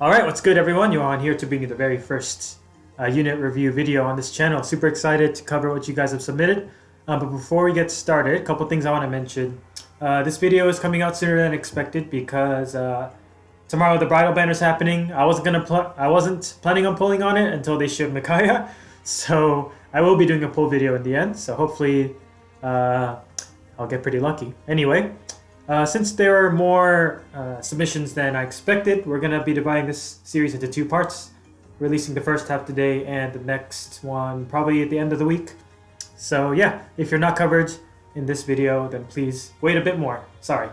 Alright, what's good everyone? Johan here to bring you the very first unit review video on this channel. Super excited to cover what you guys have submitted. But before we get started, a couple things I want to mention. This video is coming out sooner than expected because tomorrow the bridal banner is happening. I wasn't planning on pulling on it until they showed Micaiah. So I will be doing a pull video in the end. So hopefully I'll get pretty lucky. Anyway. Since there are more submissions than I expected, we're going to be dividing this series into two parts, releasing the first half today and the next one probably at the end of the week. So yeah, if you're not covered in this video, then please wait a bit more. Sorry.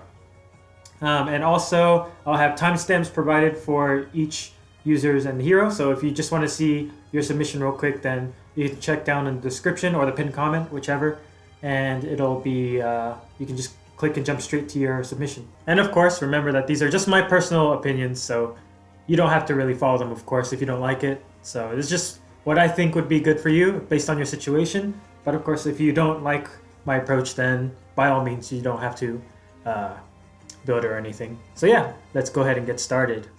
And also, I'll have timestamps provided for each users and hero, so if you just want to see your submission real quick, then you can check down in the description or the pinned comment, whichever, and it'll be, you can just click and jump straight to your submission. And of course, remember that these are just my personal opinions, so you don't have to really follow them, of course, if you don't like it. So it's just what I think would be good for you based on your situation. But of course, if you don't like my approach, then by all means, you don't have to build or anything. So yeah, let's go ahead and get started.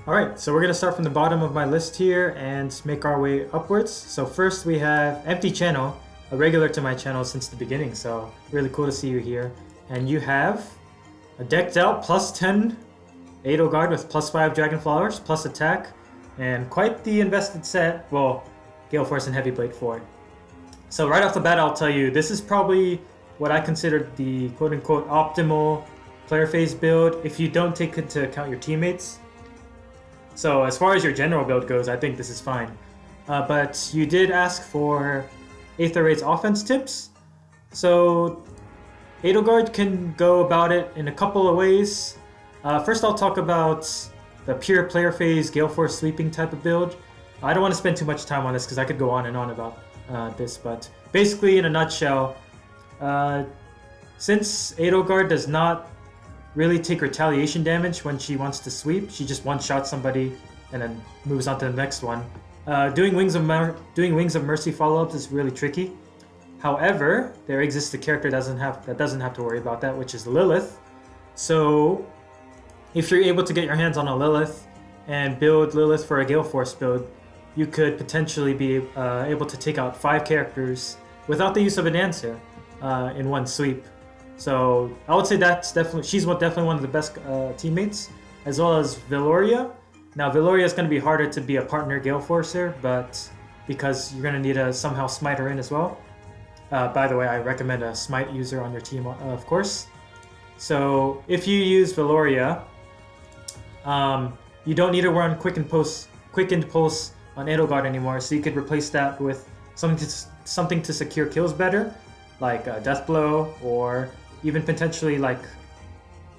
Alright, so we're going to start from the bottom of my list here and make our way upwards. So first we have EmptyChannel, a regular to my channel since the beginning, so really cool to see you here. And you have a decked out +10 Edelgard with +5 Dragon Flowers, plus attack, and quite the invested set. Well, Gale Force and Heavy Blade for it. So right off the bat, I'll tell you, this is probably what I consider the quote-unquote optimal player phase build if you don't take into account your teammates. So as far as your general build goes, I think this is fine. But you did ask for Aether Raid's offense tips. So Edelgard can go about it in a couple of ways. First I'll talk about the pure player phase Gale Force sweeping type of build. I don't want to spend too much time on this because I could go on and on about this, but basically in a nutshell, since Edelgard does not really take retaliation damage when she wants to sweep, she just one-shots somebody and then moves on to the next one. Doing Wings of Mercy follow-ups is really tricky. However, there exists a character that doesn't have to worry about that, which is Lilith. So, if you're able to get your hands on a Lilith and build Lilith for a Gale Force build, you could potentially be able to take out 5 characters without the use of a dancer in one sweep. So, I would say she's definitely one of the best teammates, as well as Veloria. Now, Veloria is going to be harder to be a partner Gale Forcer, but because you're going to need to somehow smite her in as well. By the way, I recommend a smite user on your team, of course. So if you use Veloria, you don't need to run Quickened Pulse on Edelgard anymore, so you could replace that with something to secure kills better, like a Death Blow, or even potentially like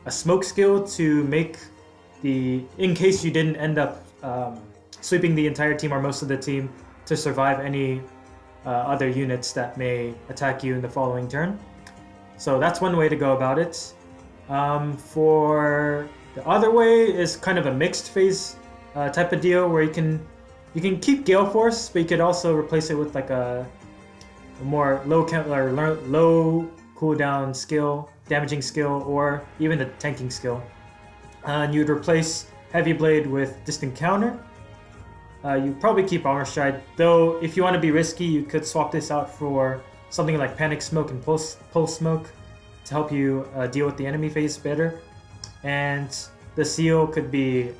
a smoke skill to make in case you didn't end up sweeping the entire team or most of the team, to survive any other units that may attack you in the following turn. So that's one way to go about it. For the other way is kind of a mixed phase type of deal where you can keep Gale Force, but you could also replace it with like a more low cooldown skill, damaging skill, or even a tanking skill. And you'd replace Heavy Blade with Distant Counter. You probably keep Armor Stride, though if you want to be risky, you could swap this out for something like Panic Smoke and Pulse Smoke to help you deal with the enemy phase better. And the Seal could be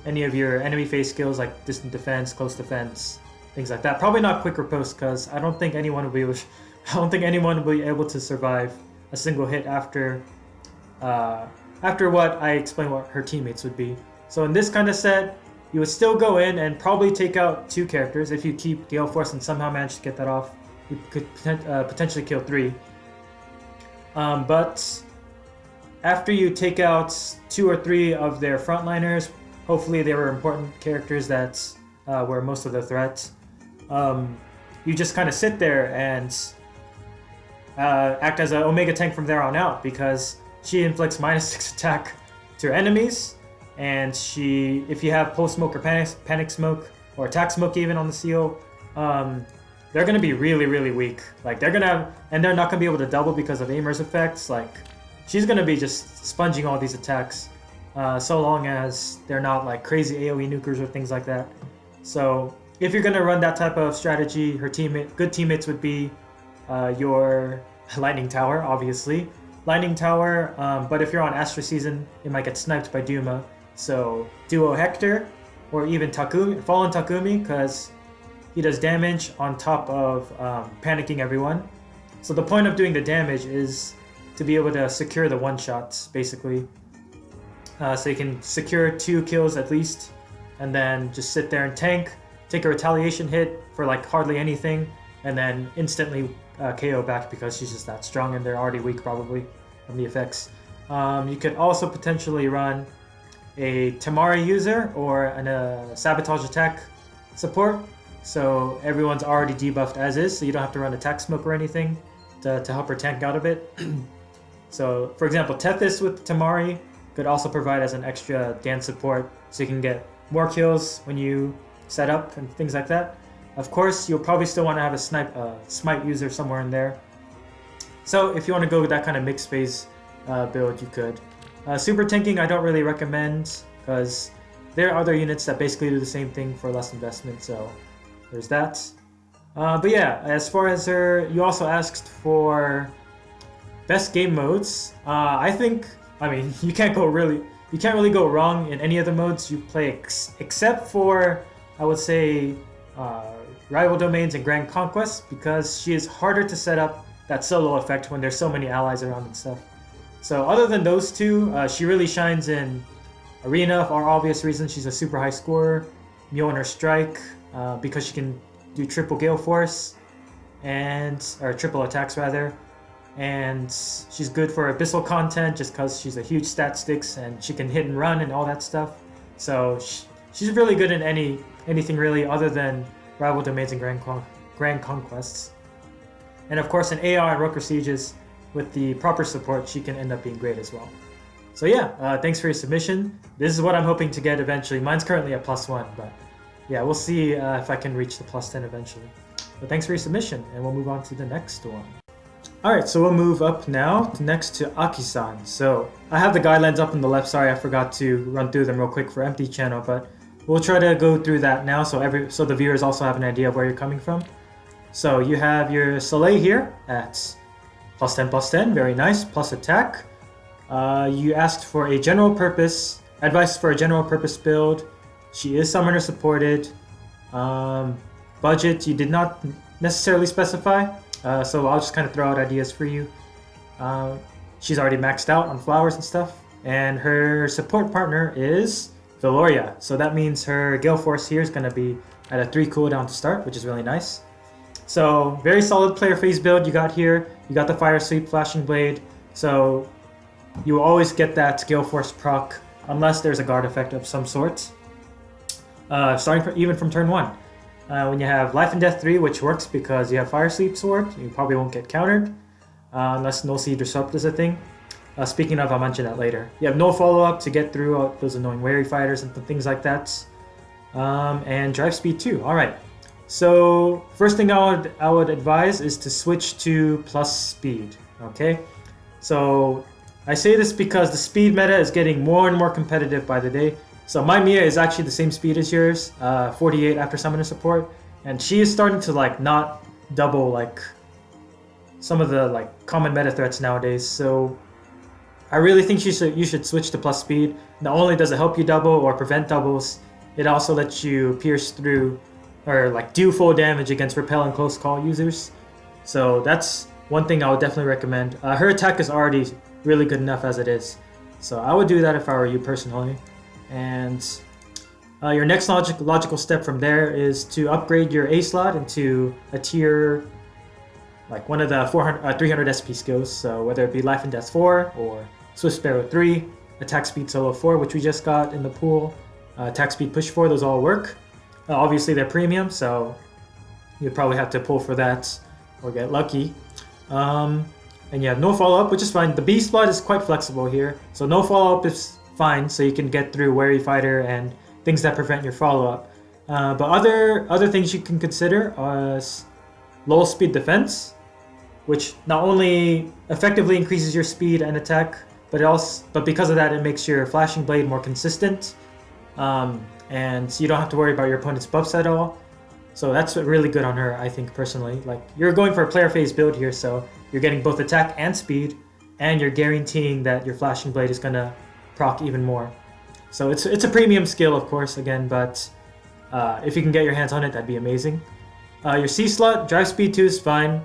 any of your enemy phase skills like Distant Defense, Close Defense, things like that. Probably not Quick Riposte, because I don't think anyone will be able to survive a single hit after what I explained what her teammates would be. So in this kind of set, you would still go in and probably take out 2 characters. If you keep Gale Force and somehow manage to get that off, you could potentially kill 3. But after you take out 2 or 3 of their frontliners, hopefully they were important characters that were most of the threat, you just kind of sit there and act as an Omega tank from there on out, because she inflicts -6 attack to her enemies, and if you have Pulse Smoke or Panic Smoke, or Attack Smoke even on the Seal, they're going to be really, really weak. Like, they're not going to be able to double because of Aimer's effects. Like, she's going to be just sponging all these attacks so long as they're not like crazy AoE nukers or things like that. So if you're gonna run that type of strategy, good teammates would be your Lightning Tower, obviously. Lightning Tower, but if you're on Astra Season, it might get sniped by Duma. So Duo Hector, or even Takumi, Fallen Takumi, because he does damage on top of panicking everyone. So the point of doing the damage is to be able to secure the one-shots, basically. So you can secure 2 kills at least, and then just sit there and tank, take a retaliation hit for like hardly anything, and then instantly KO back because she's just that strong and they're already weak probably from the effects. You could also potentially run a Tamari user or a sabotage attack support, so everyone's already debuffed as is, so you don't have to run attack smoke or anything to help her tank out of it. So for example, Tethys with Tamari could also provide as an extra dance support, so you can get more kills when you set up and things like that. Of course, you'll probably still want to have a smite user somewhere in there. So if you want to go with that kind of mixed phase build, you could. Super tanking I don't really recommend, because there are other units that basically do the same thing for less investment, so there's that. But yeah, as far as you also asked for best game modes. I mean, you can't really go wrong in any of the modes you play, except for, I would say, Rival Domains and Grand Conquest, because she is harder to set up that solo effect when there's so many allies around and stuff. So other than those two, she really shines in Arena for obvious reasons. She's a super high scorer. Mjolnir Strike, because she can do triple Gale Force, or triple attacks rather. And she's good for abyssal content just because she's a huge stat sticks and she can hit and run and all that stuff. So she's really good in anything really other than Rival Domains and Grand Conquests. And of course in AR and Roker Sieges, with the proper support, she can end up being great as well. So yeah, thanks for your submission. This is what I'm hoping to get eventually. Mine's currently at +1, but yeah, we'll see if I can reach the +10 eventually. But thanks for your submission, and we'll move on to the next one. Alright, so we'll move up now next to Aki-san. So I have the guidelines up on the left. Sorry, I forgot to run through them real quick for EmptyChannel, but we'll try to go through that now so the viewers also have an idea of where you're coming from. So you have your Soleil here at +10/+10, very nice, plus attack. You asked for a general purpose, advice for a general purpose build. She is summoner supported. Budget, you did not necessarily specify, so I'll just kind of throw out ideas for you. She's already maxed out on flowers and stuff, and her support partner is Veloria, so that means her Gale Force here is going to be at a 3 cooldown to start, which is really nice. So very solid player phase build you got here. You got the Fire Sweep, Flashing Blade, so you will always get that Gale Force proc unless there's a guard effect of some sort. Even from turn 1. When you have Life and Death 3, which works because you have Fire Sleep Sword, you probably won't get countered unless No Sea Disrupt is a thing. Speaking of, I'll mention that later. You have no follow-up to get through those annoying Wary Fighters and things like that. And Drive Speed 2. Alright, so first thing I would advise is to switch to plus speed. Okay, so I say this because the speed meta is getting more and more competitive by the day. So my Mia is actually the same speed as yours, 48 after summoner support, and she is starting to like not double like some of the like common meta threats nowadays. So I really think you should switch to plus speed. Not only does it help you double or prevent doubles, it also lets you pierce through or like do full damage against repel and close call users. So that's one thing I would definitely recommend. Her attack is already really good enough as it is, so I would do that if I were you personally. And your next logical step from there is to upgrade your A slot into a tier, like one of the 300 SP skills. So whether it be Life and Death 4 or Swift Sparrow 3, Attack Speed Solo 4, which we just got in the pool, Attack Speed Push 4, those all work. Obviously they're premium, so you'd probably have to pull for that or get lucky. And you have no follow-up, which is fine. The B slot is quite flexible here, so no follow-up is fine, so you can get through Wary Fighter and things that prevent your follow-up. But other things you can consider are low speed defense, which not only effectively increases your speed and attack, but because of that, it makes your flashing blade more consistent, and you don't have to worry about your opponent's buffs at all. So that's really good on her, I think, personally. Like, you're going for a player phase build here, so you're getting both attack and speed, and you're guaranteeing that your flashing blade is gonna proc even more. So it's a premium skill, of course, again, but if you can get your hands on it, that'd be amazing. Your C slot, drive speed 2 is fine.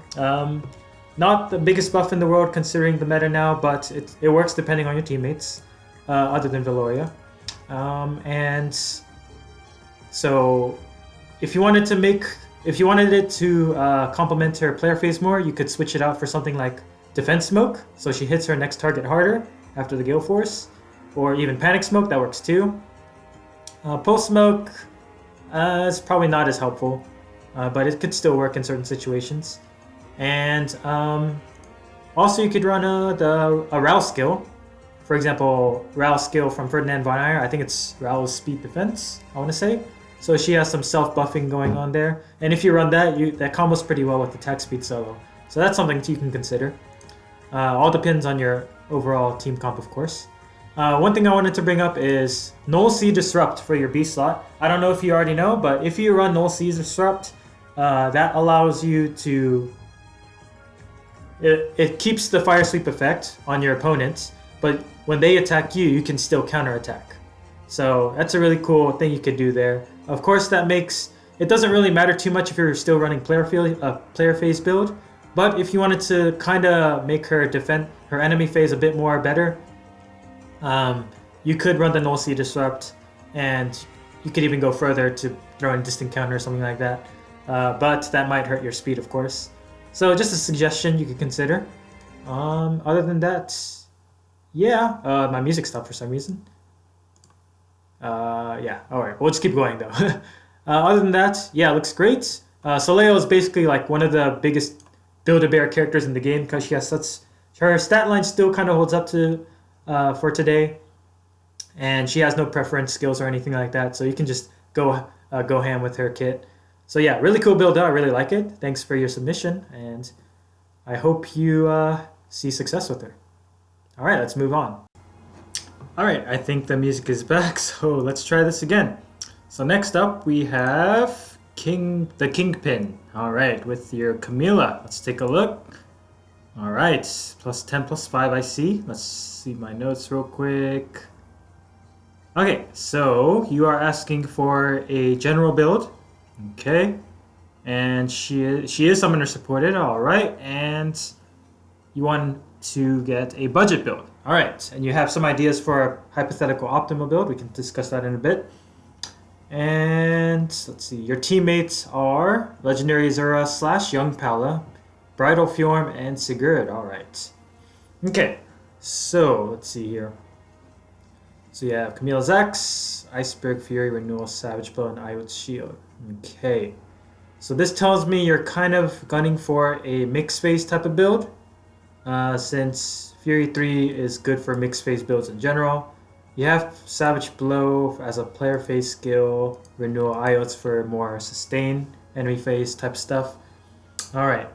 Not the biggest buff in the world considering the meta now, but it works depending on your teammates, other than Veloria. And so if you wanted it to complement her player phase more, you could switch it out for something like Defense Smoke, so she hits her next target harder after the Gale Force, or even Panic Smoke, that works too. Pulse Smoke is probably not as helpful, but it could still work in certain situations. And also you could run a Rouse skill. For example, Rouse skill from Ferdinand Von Ayer, I think it's Rouse Speed Defense, I want to say. So she has some self-buffing going on there. And if you run that, that combos pretty well with attack speed solo. So that's something you can consider. All depends on your overall team comp, of course. One thing I wanted to bring up is Null Sea Disrupt for your B slot. I don't know if you already know, but if you run Null Sea Disrupt, that allows you to... It keeps the Fire Sweep effect on your opponents, but when they attack you, you can still counterattack. So that's a really cool thing you could do there. Of course, that makes... It doesn't really matter too much if you're still running player phase build, but if you wanted to kind of make her defend her enemy phase a bit more better, you could run the Null Sea Disrupt, and you could even go further to throw in Distant Counter or something like that. But that might hurt your speed, of course. So just a suggestion you could consider. Other than that, yeah, my music stopped for some reason. Yeah, alright, we'll just keep going though. Other than that, yeah, it looks great. Soleil is basically like one of the biggest Build-A-Bear characters in the game because she has such... Her stat line still kind of holds up to for today. And she has no preference skills or anything like that, so you can just go ham with her kit. So yeah, really cool build. I really like it. Thanks for your submission, and I hope you see success with her. All right, let's move on. All right, I think the music is back, so let's try this again. So next up, we have TheKingPin. All right, with your Camilla. Let's take a look. All right, plus 10, plus 5, I see. Let's see my notes real quick. Okay, so you are asking for a general build. Okay, and she is summoner supported. All right, and you want to get a budget build. All right, and you have some ideas for a hypothetical optimal build. We can discuss that in a bit. And let's see, your teammates are Legendary Zura / Young Paula, Bridal Fjorm, and Sigurd. All right. Okay, so let's see here. So you have Camilla's X, Iceberg Fury, Renewal, Savage Blow, and Iot's Shield. Okay, so this tells me you're kind of gunning for a mixed phase type of build, since Fury 3 is good for mixed phase builds in general. You have Savage Blow as a player phase skill, Renewal Iots for more sustain, enemy phase type stuff. Alright.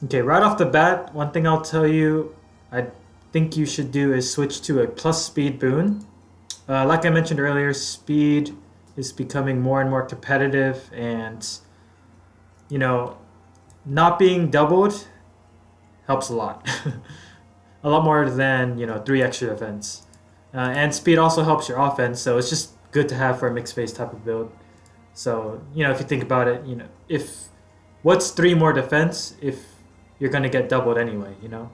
Okay, right off the bat, one thing I'll tell you I think you should do is switch to a plus speed boon. Like I mentioned earlier, speed is becoming more and more competitive, and you know, not being doubled helps a lot. A lot more than, you know, 3 extra defense. And speed also helps your offense, so it's just good to have for a mixed phase type of build. So, you know, if you think about it, you know, what's 3 more defense if you're going to get doubled anyway, you know?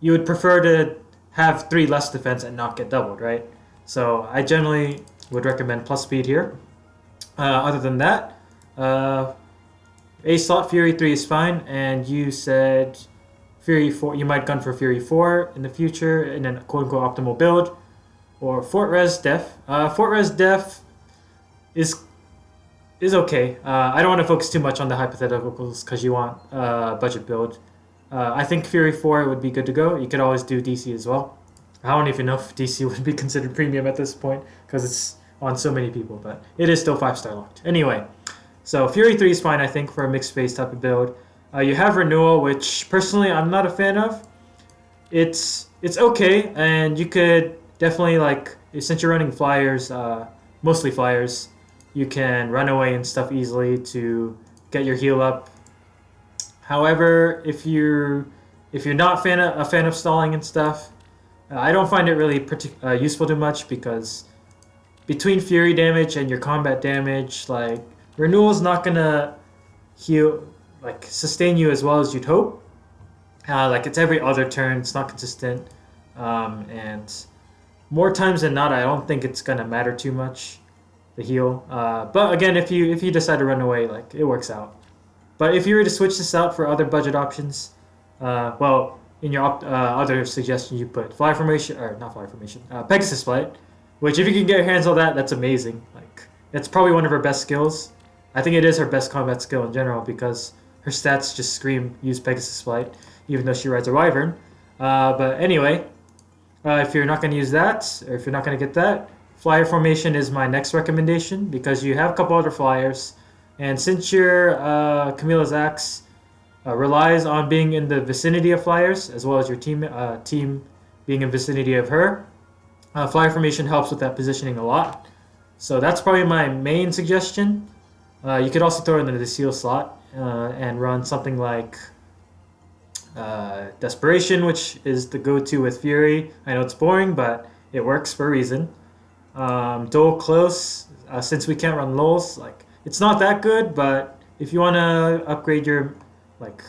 You would prefer to have 3 less defense and not get doubled, right? So I generally would recommend plus speed here. Other than that, A slot Fury 3 is fine, and you said Fury 4, you might gun for Fury 4 in the future in a quote-unquote optimal build, or Fort Res Def. Fort Res Def is okay. I don't want to focus too much on the hypotheticals because you want budget build. I think Fury 4 would be good to go. You could always do DC as well. I don't even know if DC would be considered premium at this point because it's on so many people, but it is still 5-star locked. Anyway, so Fury 3 is fine, I think, for a mixed phase type of build. You have Renewal, which personally I'm not a fan of. it's okay, and you could definitely like since you're running flyers, mostly flyers, you can run away and stuff easily to get your heal up. However, if you're not a fan of stalling and stuff, I don't find it really useful too much because between fury damage and your combat damage, like renewal's not gonna heal like sustain you as well as you'd hope. Like it's every other turn, it's not consistent, and more times than not, I don't think it's gonna matter too much the heal. But again, if you decide to run away, like it works out. But if you were to switch this out for other budget options, well, in your other suggestion you put fly formation or not fly formation, Pegasus flight, which if you can get your hands on that, that's amazing. Like it's probably one of her best skills. I think it is her best combat skill in general because her stats just scream use Pegasus flight, even though she rides a wyvern. But anyway, if you're not going to use that, or if you're not going to get that, flyer formation is my next recommendation because you have a couple other flyers, and since your Camilla's axe relies on being in the vicinity of flyers as well as your team being in vicinity of her, flyer formation helps with that positioning a lot. So that's probably my main suggestion. You could also throw it into the seal slot and run something like Desperation, which is the go-to with Fury. I know it's boring, but it works for a reason. Duel Close, since we can't run lulls, like it's not that good, but if you want to upgrade your like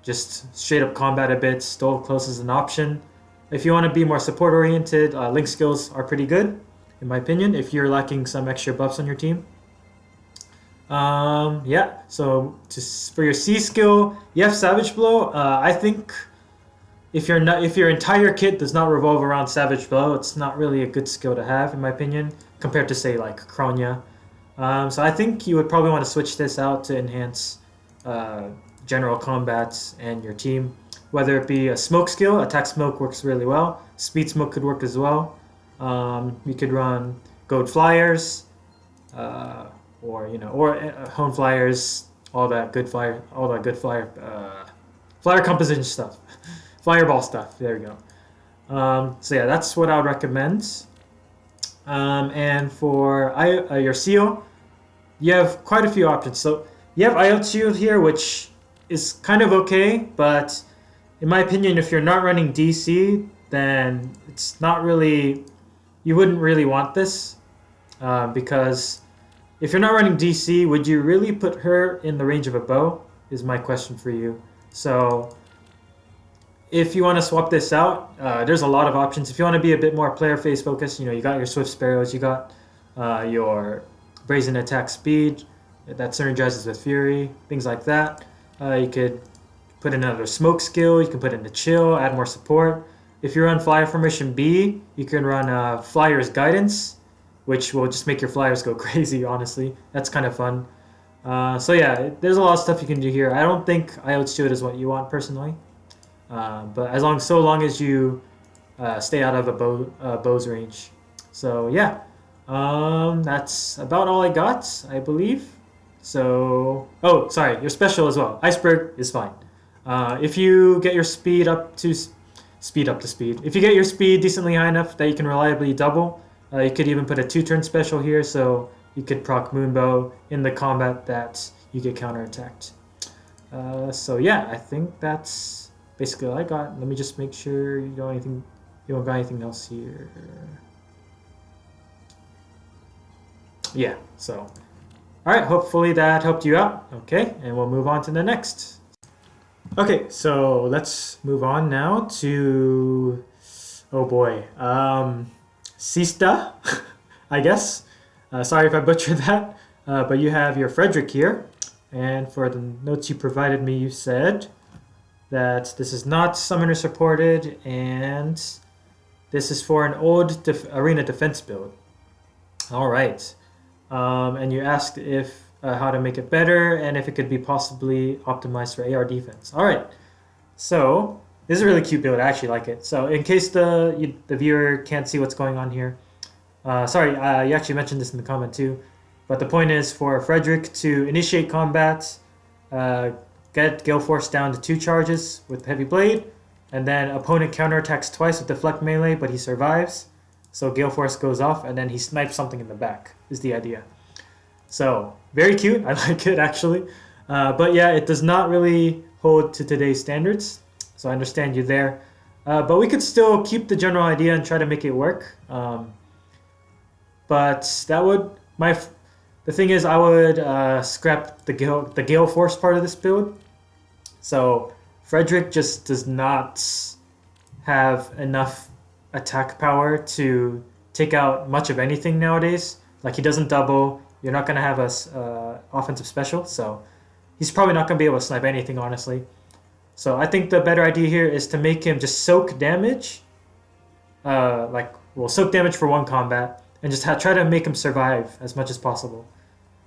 just straight up combat a bit, Duel Close is an option. If you want to be more support oriented, link skills are pretty good in my opinion if you're lacking some extra buffs on your team. Yeah, so for your C skill, you have Savage Blow. I think if your entire kit does not revolve around Savage Blow, it's not really a good skill to have in my opinion compared to say like Kronya. So I think you would probably want to switch this out to enhance general combat and your team. Whether it be a smoke skill, attack smoke works really well. Speed smoke could work as well. You could run goad flyers. Or hone flyers, all that good flyer composition stuff, fireball stuff. There we go. So yeah, that's what I would recommend. And for your seal, you have quite a few options. So you have IoT Shield here, which is kind of okay, but in my opinion, if you're not running DC, then it's not really. You wouldn't really want this because. If you're not running DC, would you really put her in the range of a bow? Is my question for you. So if you want to swap this out, there's a lot of options. If you want to be a bit more player face focused, you got your Swift Sparrows, you got your Brazen Attack Speed that synergizes with Fury, things like that. You could put in another Smoke skill, you can put in a Chill, add more support. If you run Flyer Formation B, you can run Flyer's Guidance, which will just make your flyers go crazy, honestly. That's kind of fun. So yeah, there's a lot of stuff you can do here. I don't think IoT Shield is what you want personally. But so long as you stay out of a bow's range. So yeah, that's about all I got, I believe. So, oh, sorry, your special as well. Iceberg is fine. If you get your speed up to speed. If you get your speed decently high enough that you can reliably double, you could even put a 2-turn special here, so you could proc Moonbow in the combat that you get counterattacked. So yeah, I think that's basically all I got. Let me just make sure you don't got anything else here. Yeah, so alright, hopefully that helped you out. Okay, and we'll move on to the next. Okay, so let's move on now to, oh boy, SeastdA, I guess. Sorry if I butchered that, but you have your Frederick here, and for the notes you provided me, you said that this is not summoner supported, and this is for an old arena defense build. All right, and you asked if how to make it better, and if it could be possibly optimized for AR defense. All right, so. This is a really cute build. I actually like it. So in case the viewer can't see what's going on here, sorry, you actually mentioned this in the comment too, but the point is for Frederick to initiate combat, get Gale Force down to 2 charges with Heavy Blade, and then opponent counterattacks twice with deflect melee, but he survives. So Gale Force goes off, and then he snipes something in the back, is the idea. So, very cute. I like it, actually. But yeah, it does not really hold to today's standards. So I understand you there. But we could still keep the general idea and try to make it work. But that would... The thing is, I would scrap the Gale Force part of this build. So Frederick just does not have enough attack power to take out much of anything nowadays. Like, he doesn't double. You're not going to have a offensive special, so he's probably not going to be able to snipe anything, honestly. So I think the better idea here is to make him just soak damage. Soak damage for one combat, and just try to make him survive as much as possible.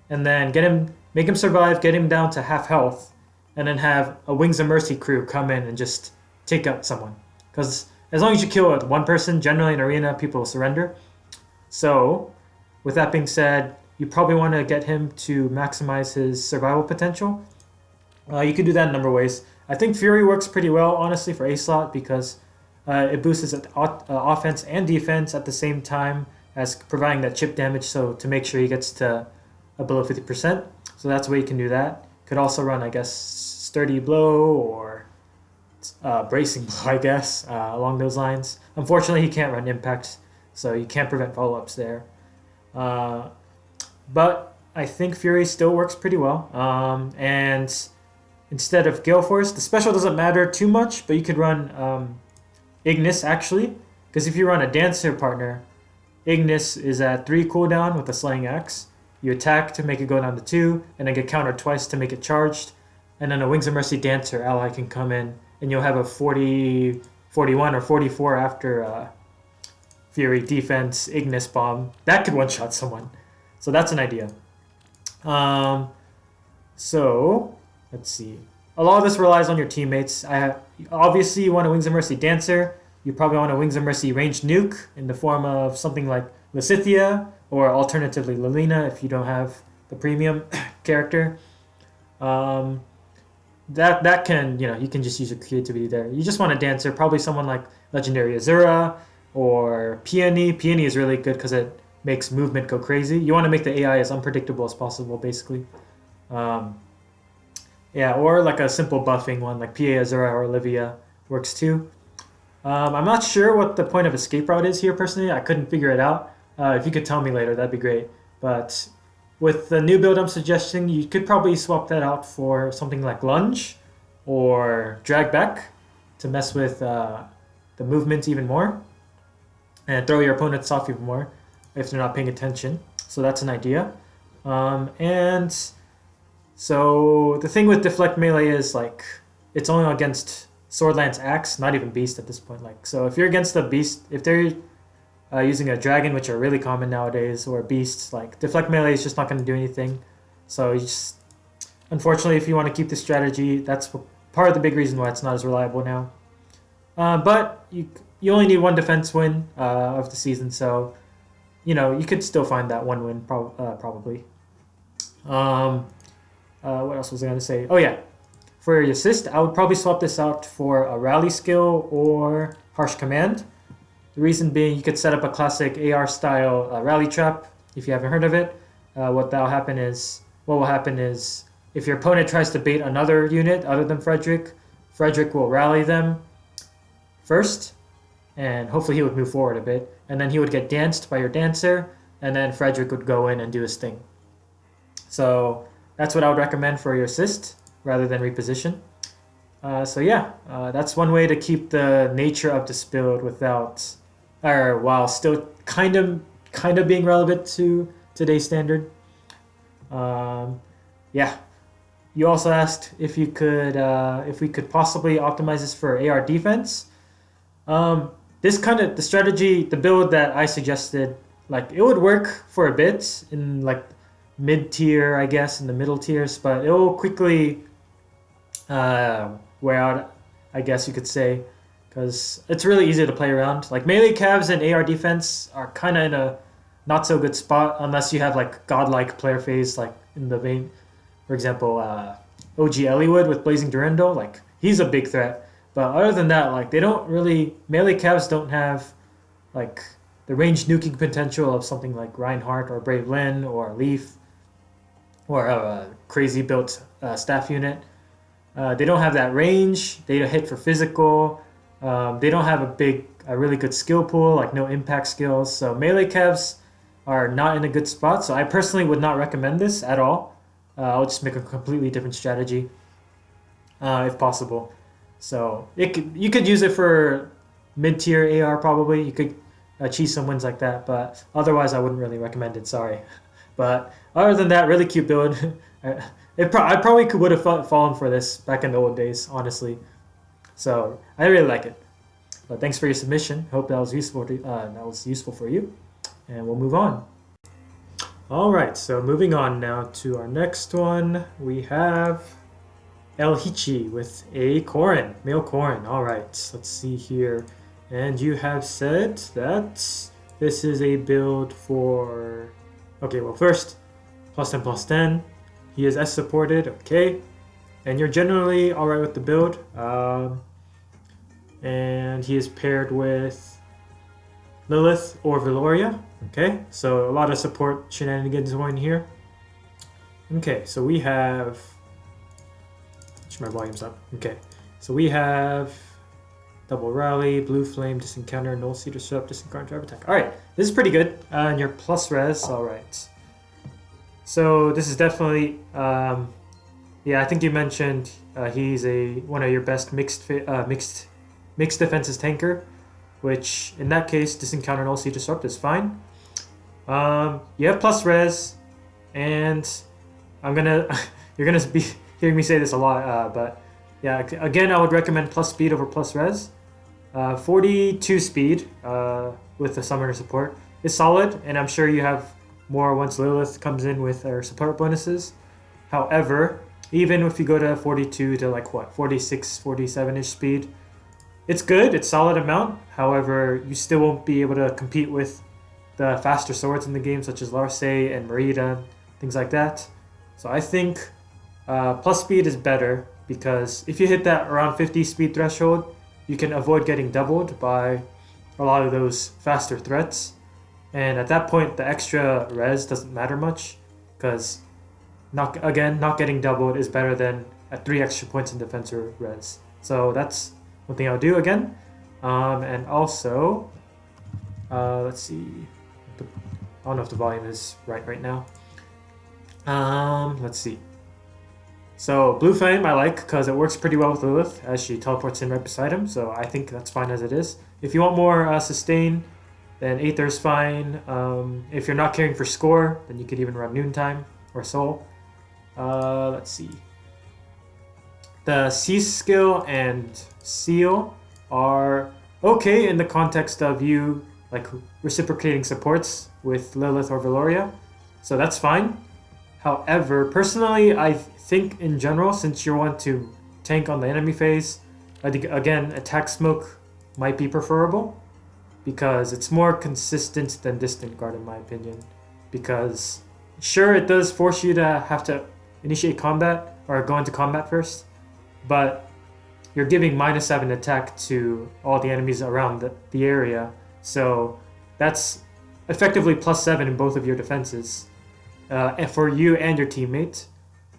And then make him survive, get him down to half health, and then have a Wings of Mercy crew come in and just take out someone. Because as long as you kill one person, generally in arena, people will surrender. So, with that being said, you probably want to get him to maximize his survival potential. You can do that in a number of ways. I think Fury works pretty well, honestly, for A-Slot because it boosts his offense and defense at the same time as providing that chip damage, so to make sure he gets to below 50%. So that's a way you can do that. Could also run, I guess, Sturdy Blow or Bracing Blow, I guess, along those lines. Unfortunately, he can't run Impacts, so you can't prevent follow-ups there. But I think Fury still works pretty well. And instead of Gale Force, the special doesn't matter too much, but you could run Ignis, actually. Because if you run a Dancer partner, Ignis is at 3 cooldown with a Slaying Axe. You attack to make it go down to 2, and then get countered twice to make it charged. And then a Wings of Mercy Dancer ally can come in, and you'll have a 40, 41, or 44 after Fury defense Ignis bomb. That could one-shot someone. So that's an idea. So, let's see. A lot of this relies on your teammates. Obviously, you want a Wings of Mercy Dancer. You probably want a Wings of Mercy ranged nuke in the form of something like Lysithea, or alternatively Lilina if you don't have the premium character. That can, you can just use your creativity there. You just want a Dancer, probably someone like Legendary Azura or Peony. Peony is really good because it makes movement go crazy. You want to make the AI as unpredictable as possible, basically. Yeah, or like a simple buffing one like PA Azura or Olivia works too. I'm not sure what the point of escape route is here personally. I couldn't figure it out. If you could tell me later, that'd be great. But with the new build I'm suggesting, you could probably swap that out for something like Lunge or Drag Back to mess with the movement even more and throw your opponents off even more if they're not paying attention. So that's an idea. And so the thing with Deflect Melee is like it's only against Sword Lance Axe, not even Beast at this point. So if you're against the Beast, if they're using a Dragon, which are really common nowadays, or Beasts, like Deflect Melee is just not going to do anything. So unfortunately, if you want to keep this strategy, that's part of the big reason why it's not as reliable now. But you only need one defense win of the season, so you could still find that one win probably. What else was I going to say? Oh yeah, for your assist, I would probably swap this out for a Rally skill or Harsh Command. The reason being, you could set up a classic AR style rally trap if you haven't heard of it. What will happen is if your opponent tries to bait another unit other than Frederick will rally them first, and hopefully he would move forward a bit, and then he would get danced by your Dancer, and then Frederick would go in and do his thing. So that's what I would recommend for your assist rather than reposition. That's one way to keep the nature of this build while still kind of being relevant to today's standard. You also asked if we could possibly optimize this for AR defense. The strategy, the build that I suggested, it would work for a bit in mid tier, I guess, in the middle tiers, but it will quickly wear out, I guess you could say, because it's really easy to play around. Melee Cavs and AR defense are kind of in a not so good spot unless you have godlike player phase, in the vein, for example, OG Eliwood with Blazing Durandal. He's a big threat, But other than that, like they don't really melee cavs don't have like the range nuking potential of something like Reinhardt or Brave Lynn or Leaf or a crazy built staff unit. They don't have that range. They hit for physical. They don't have a really good skill pool, like no impact skills. So melee cavs are not in a good spot. So I personally would not recommend this at all. I'll just make a completely different strategy if possible. So you could use it for mid-tier AR probably. You could achieve some wins like that, but otherwise I wouldn't really recommend it. Sorry, but other than that, really cute build. I probably would have fallen for this back in the old days, honestly. So I really like it. But thanks for your submission. Hope that was useful. That was useful for you, and we'll move on. All right, so moving on now to our next one, we have Hichi with a Corrin, male Corrin. All right, let's see here. And you have said that this is a build for... Okay, well first, +10/+10. He is S supported, okay. And you're generally alright with the build. And he is paired with Lilith or Veloria. Okay, so a lot of support shenanigans going here. Okay, so we have... My volume's up. Okay, so we have double rally, blue flame, disencounter, null seed disrupt, disencounter, drive attack. All right, this is pretty good. And your plus res. All right. So this is definitely, yeah. I think you mentioned he's one of your best mixed defenses tanker, which in that case, disencounter, null seed disrupt is fine. You have plus res, and you're gonna be hearing me say this a lot, but yeah, again, I would recommend plus speed over plus res. 42 speed with the summoner support is solid, and I'm sure you have more once Lilith comes in with her support bonuses. However, even if you go to 42 to like what, 46, 47-ish speed, it's good, it's solid amount. However, you still won't be able to compete with the faster swords in the game, such as Larcey and Merida, things like that. So I think plus speed is better, because if you hit that around 50 speed threshold, you can avoid getting doubled by a lot of those faster threats. And at that point, the extra res doesn't matter much, because not getting doubled is better than at 3 extra points in defense or res. So that's one thing I'll do again. And also, let's see. I don't know if the volume is right now. Let's see. So Blue Flame I like because it works pretty well with Lilith as she teleports in right beside him. So I think that's fine as it is. If you want more sustain, then Aether's fine. If you're not caring for score, then you could even run Noontime or Soul. Let's see. The Cease skill and Seal are okay in the context of you like reciprocating supports with Lilith or Veloria. So that's fine. However, personally, I think in general, since you want to tank on the enemy phase, I think again, attack smoke might be preferable because it's more consistent than distant guard in my opinion. Because sure, it does force you to have to initiate combat or go into combat first, but you're giving -7 attack to all the enemies around the area. So that's effectively +7 in both of your defenses. For you and your teammate.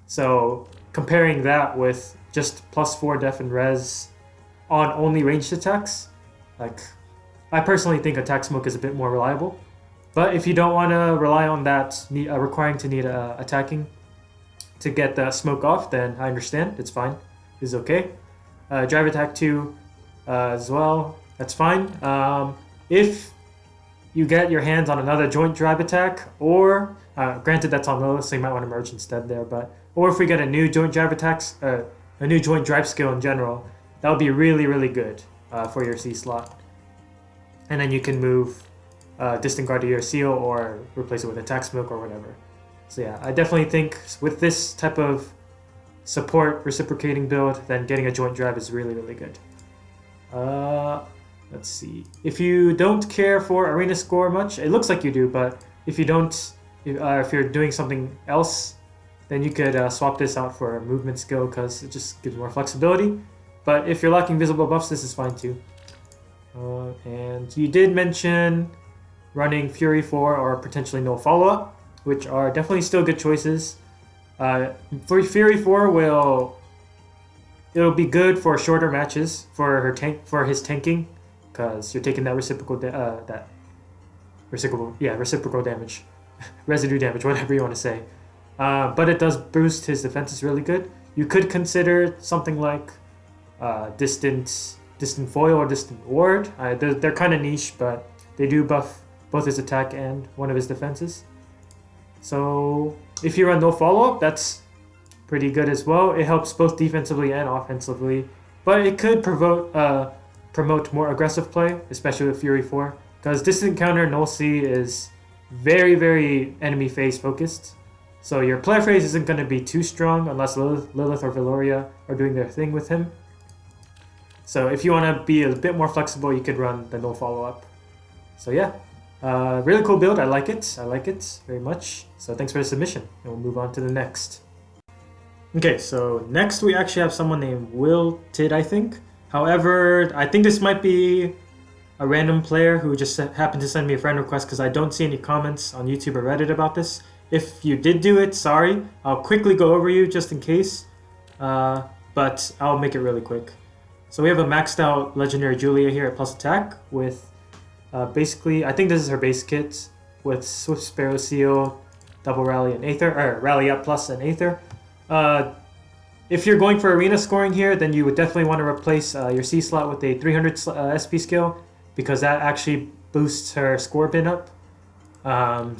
So comparing that with just +4 def and res on only ranged attacks, like I personally think attack smoke is a bit more reliable. But if you don't want to rely on that requiring to need attacking to get the smoke off, then I understand. It's fine. It's okay. Drive attack 2 as well. That's fine. If you get your hands on another joint drive attack, or granted that's on Lilith, so you might want to merge instead there. Or if we get a new joint drive attacks, a new joint drive skill in general, that would be really, really good for your C slot. And then you can move distant guard to your seal or replace it with attack smoke or whatever. So yeah, I definitely think with this type of support reciprocating build, then getting a joint drive is really, really good. Let's see. If you don't care for arena score much, it looks like you do, but if you don't, if you're doing something else, then you could swap this out for a movement skill because it just gives more flexibility. But if you're lacking visible buffs, this is fine too. And you did mention running Fury 4 or potentially no follow-up, which are definitely still good choices. For Fury 4 it'll be good for shorter matches for his tanking, because you're taking that reciprocal damage, residue damage, whatever you want to say. But it does boost his defenses really good. You could consider something like distant foil or distant ward. They're kind of niche, but they do buff both his attack and one of his defenses. So if you run no follow-up, that's pretty good as well. It helps both defensively and offensively, but it could promote more aggressive play, especially with Fury 4, because distant counter null C is very, very enemy phase focused. So your player phase isn't going to be too strong unless Lilith or Veloria are doing their thing with him. So if you want to be a bit more flexible, you could run the no follow-up. So yeah, really cool build. I like it very much. So thanks for the submission, and we'll move on to the next. Okay, so next we actually have someone named Wilted, I think. However, I think this might be a random player who just happened to send me a friend request, because I don't see any comments on YouTube or Reddit about this. If you did do it, sorry. I'll quickly go over you just in case, but I'll make it really quick. So we have a maxed out Legendary Julia here at plus attack with basically, I think this is her base kit with Swift Sparrow Seal, Double Rally and Aether, or Rally Up Plus and Aether. If you're going for arena scoring here, then you would definitely want to replace your C slot with a 300 SP skill, because that actually boosts her score bin up.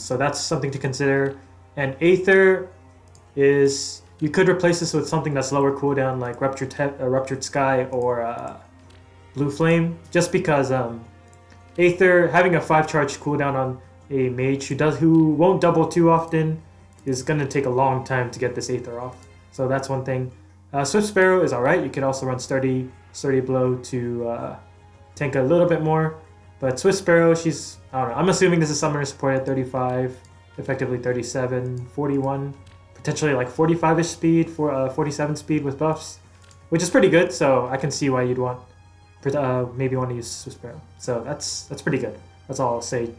So that's something to consider. And Aether is, you could replace this with something that's lower cooldown, like Ruptured Sky or Blue Flame, just because Aether having a 5 charge cooldown on a mage who won't double too often is going to take a long time to get this Aether off. So that's one thing. Swift Sparrow is alright. You could also run Sturdy Blow to tank a little bit more. But Swift Sparrow, she's, I don't know, I'm assuming this is summoner support at 35, effectively 37, 41, potentially like 45-ish speed, 47 speed with buffs, which is pretty good, so I can see why you'd want, maybe want to use Swift Sparrow. So that's pretty good. That's all I'll say.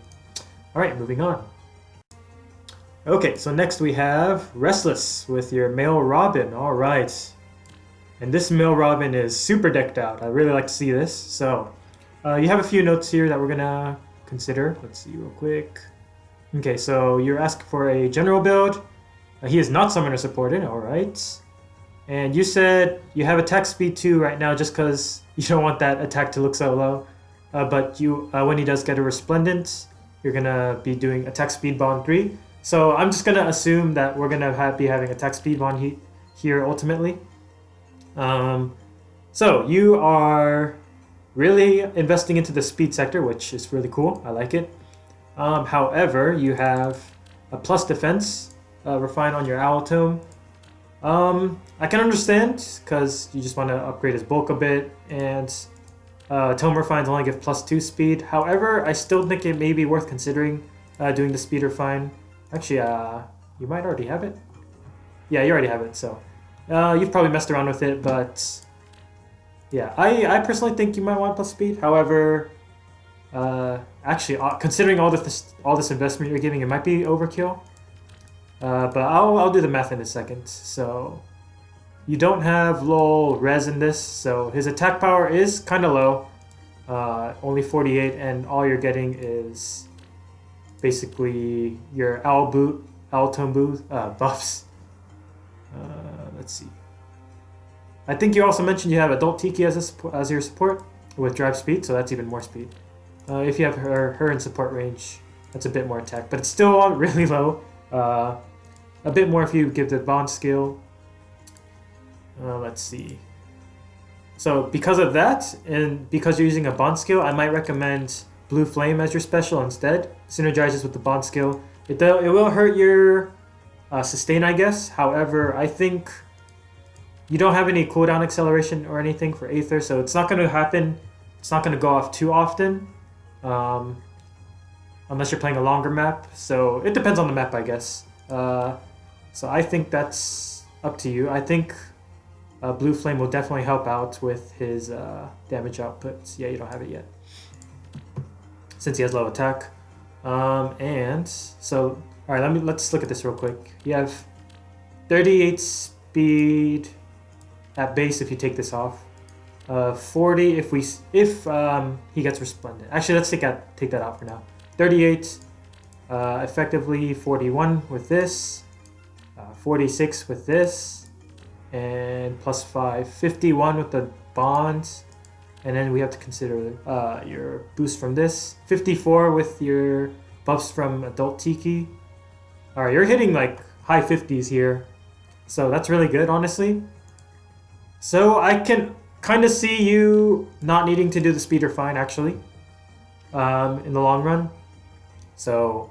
Alright, moving on. Okay, so next we have Restless with your male Robin. Alright. And this male Robin is super decked out. I really like to see this. So, you have a few notes here that we're gonna consider. Let's see real quick. Okay, so you're asking for a general build. He is not summoner supported, alright. And you said you have attack speed 2 right now just because you don't want that attack to look so low. But you, when he does get a Resplendent, you're gonna be doing attack speed bond 3. So I'm just gonna assume that we're gonna be having attack speed bond here ultimately. So you are really investing into the speed sector, which is really cool. I like it. However, you have a plus defense refine on your Owl Tome. I can understand because you just want to upgrade his bulk a bit, and Tome Refines only give plus 2 speed. However, I still think it may be worth considering doing the speed refine. Actually, you might already have it. Yeah, you already have it, so you've probably messed around with it, but yeah, I personally think you might want plus speed. However, actually, considering all this investment you're giving, it might be overkill. But I'll do the math in a second. So you don't have LOL res in this, so his attack power is kind of low, only 48, and all you're getting is basically your Owl Tome buffs. Let's see. I think you also mentioned you have Adult Tiki as your support with drive speed, so that's even more speed. If you have her in support range, that's a bit more attack, but it's still really low. A bit more if you give the bond skill. Let's see. So because of that, and because you're using a bond skill, I might recommend Blue Flame as your special instead. Synergizes with the bond skill. It will hurt your sustain, I guess. However, I think you don't have any cooldown acceleration or anything for Aether, so it's not going to happen. It's not going to go off too often, unless you're playing a longer map. So it depends on the map, I guess. So I think that's up to you. I think Blue Flame will definitely help out with his damage output. Yeah, you don't have it yet, since he has low attack. And so, all right, let's look at this real quick. You have 38 speed at base if you take this off. 40 if he gets Resplendent. Actually, let's take that out for now. 38, effectively 41 with this, 46 with this, and plus 5, 51 with the bonds. And then we have to consider your boost from this. 54 with your buffs from Adult Tiki. Alright, you're hitting like high 50s here. So that's really good, honestly. So I can kind of see you not needing to do the speed refine, actually, in the long run. So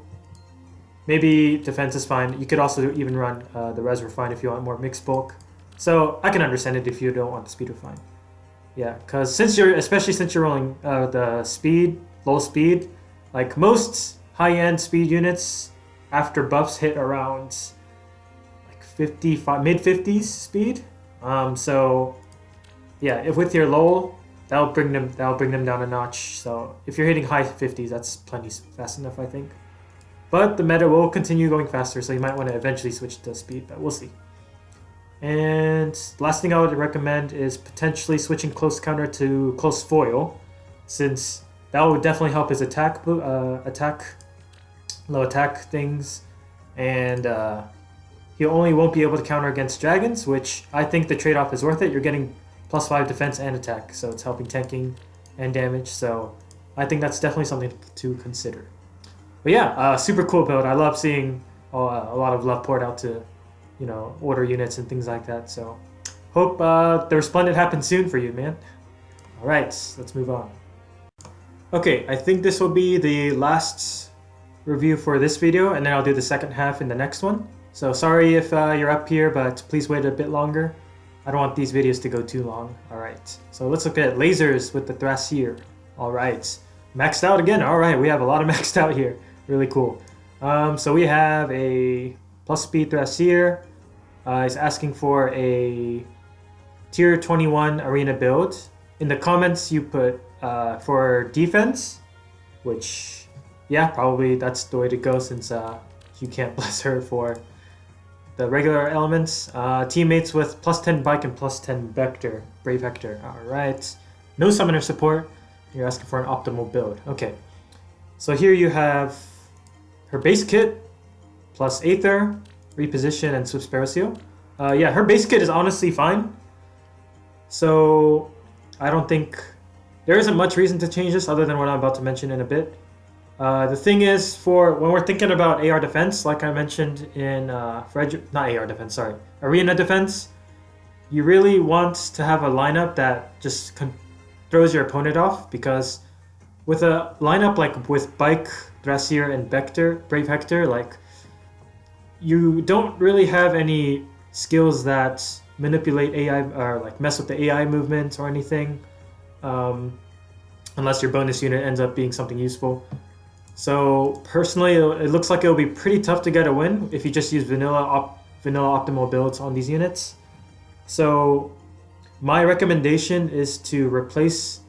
maybe defense is fine. You could also even run the res refine if you want more mixed bulk. So I can understand it if you don't want the speed refine. Yeah, because especially since you're rolling the speed, low speed, like most high-end speed units after buffs hit around like 55, mid-50s speed. So yeah, if with your low, that'll bring them down a notch. So if you're hitting high 50s, that's plenty fast enough, I think. But the meta will continue going faster, so you might want to eventually switch to speed, but we'll see. And last thing I would recommend is potentially switching close counter to close foil, since that would definitely help his low attack things, and he won't be able to counter against dragons, which I think the trade-off is worth it. You're getting plus 5 defense and attack, so it's helping tanking and damage. So I think that's definitely something to consider. But yeah, super cool build. I love seeing a lot of love poured out to, you know, order units and things like that. So hope the Resplendent happens soon for you, man. All right, let's move on. Okay, I think this will be the last review for this video, and then I'll do the second half in the next one. So sorry if you're up here, but please wait a bit longer. I don't want these videos to go too long. All right, so let's look at lasers with the Thrasir. All right, maxed out again. All right, we have a lot of maxed out here. Really cool. So we have a plus speed Thrasir. He's asking for a tier 21 arena build. In the comments you put for defense, which, yeah, probably that's the way to go, since you can't bless her for the regular elements. Teammates with plus 10 bike and plus 10 vector, brave vector. All right, no summoner support. You're asking for an optimal build. Okay, so here you have her base kit plus Aether, reposition, and Swift Sparrow Seal. Yeah, her base kit is honestly fine. So I don't think there isn't much reason to change this other than what I'm about to mention in a bit. The thing is, for when we're thinking about AR defense, like I mentioned in arena defense, you really want to have a lineup that just throws your opponent off, because with a lineup like with Bike, Thrasir, and Brave Hector, like, you don't really have any skills that manipulate AI or like mess with the AI movement or anything, unless your bonus unit ends up being something useful. So personally, it looks like it'll be pretty tough to get a win if you just use vanilla optimal builds on these units. So my recommendation is to replace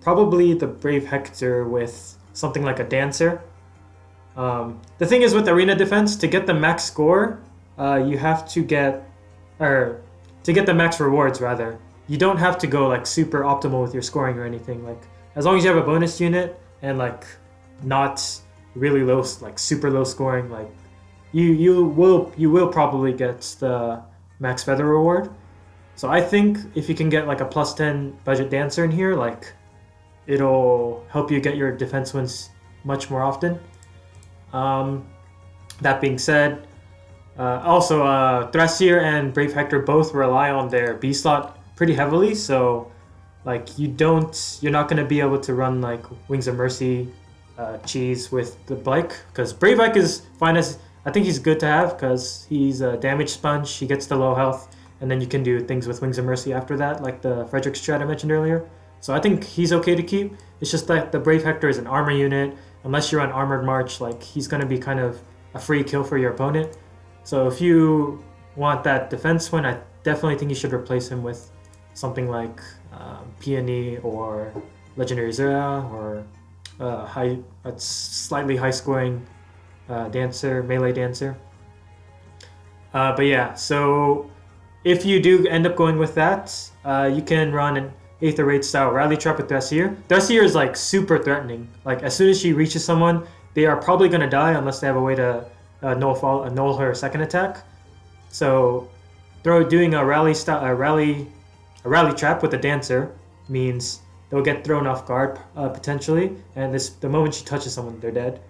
probably the Brave Hector with something like a Dancer. The thing is, with arena defense, to get the max score, you have to get the max rewards rather. You don't have to go like super optimal with your scoring or anything. Like, as long as you have a bonus unit and like not really low, like super low scoring, like you will probably get the max feather reward. So I think if you can get like a plus 10 budget Dancer in here, like, it'll help you get your defense wins much more often. That being said, also Thrasir and Brave Hector both rely on their B slot pretty heavily, so like you're not going to be able to run like Wings of Mercy cheese with the bike, because Brave Bike is fine. I think he's good to have because he's a damage sponge, he gets the low health, and then you can do things with Wings of Mercy after that, like the Frederick strat I mentioned earlier. So I think he's okay to keep. It's just that the Brave Hector is an armor unit. Unless you're on Armored March, like, he's going to be kind of a free kill for your opponent. So if you want that defense one, I definitely think you should replace him with something like Peony or Legendary Zera or a slightly high scoring dancer, melee dancer. But yeah, so if you do end up going with that, you can run an Aether Raid style Rally Trap with Thrasir. Thrasir is like super threatening. Like as soon as she reaches someone, they are probably gonna die unless they have a way to null her second attack. So doing a rally trap with a dancer means they'll get thrown off guard potentially, and the moment she touches someone, they're dead.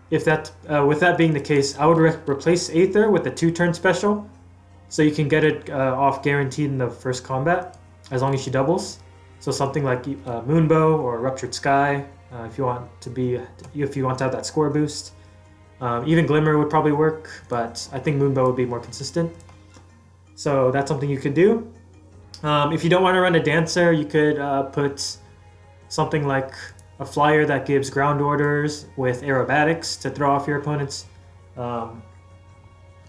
With that being the case, I would replace Aether with a 2-turn special, so you can get it off guaranteed in the first combat as long as she doubles. So something like Moonbow or Ruptured Sky, if you want to have that score boost. Even Glimmer would probably work, but I think Moonbow would be more consistent. So that's something you could do. If you don't want to run a dancer, you could put something like a flyer that gives ground orders with aerobatics to throw off your opponents.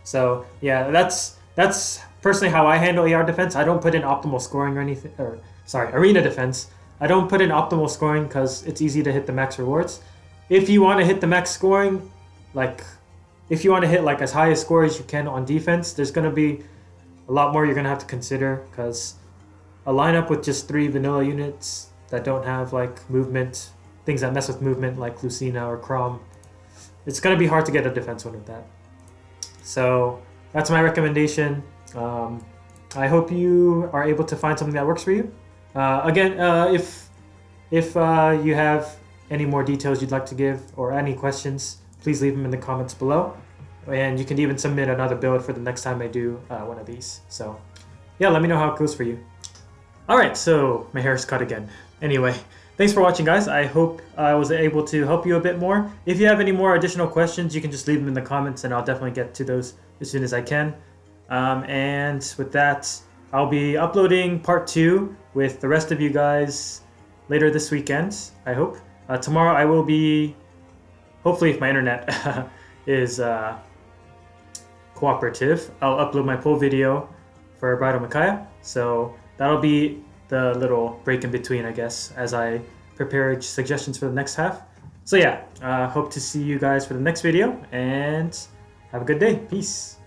So yeah, that's personally how I handle AR defense. I don't put in optimal scoring or anything, arena defense. I don't put in optimal scoring because it's easy to hit the max rewards. If you want to hit the max scoring, if you want to hit like as high a score as you can on defense, there's going to be a lot more you're going to have to consider, because a lineup with just 3 vanilla units that don't have like movement, things that mess with movement like Lucina or Chrom, it's going to be hard to get a defense win with that. So that's my recommendation. I hope you are able to find something that works for you. Again, if you have any more details you'd like to give or any questions, please leave them in the comments below. And you can even submit another build for the next time I do one of these. So yeah, let me know how it goes for you. Alright, so my hair's cut again. Anyway, thanks for watching, guys. I hope I was able to help you a bit more. If you have any more additional questions, you can just leave them in the comments and I'll definitely get to those as soon as I can. And with that, I'll be uploading part 2 with the rest of you guys later this weekend, I hope. Tomorrow I will be, hopefully if my internet is cooperative, I'll upload my poll video for Bridal Micaiah. So that'll be the little break in between, I guess, as I prepare suggestions for the next half. So yeah, hope to see you guys for the next video, and have a good day. Peace.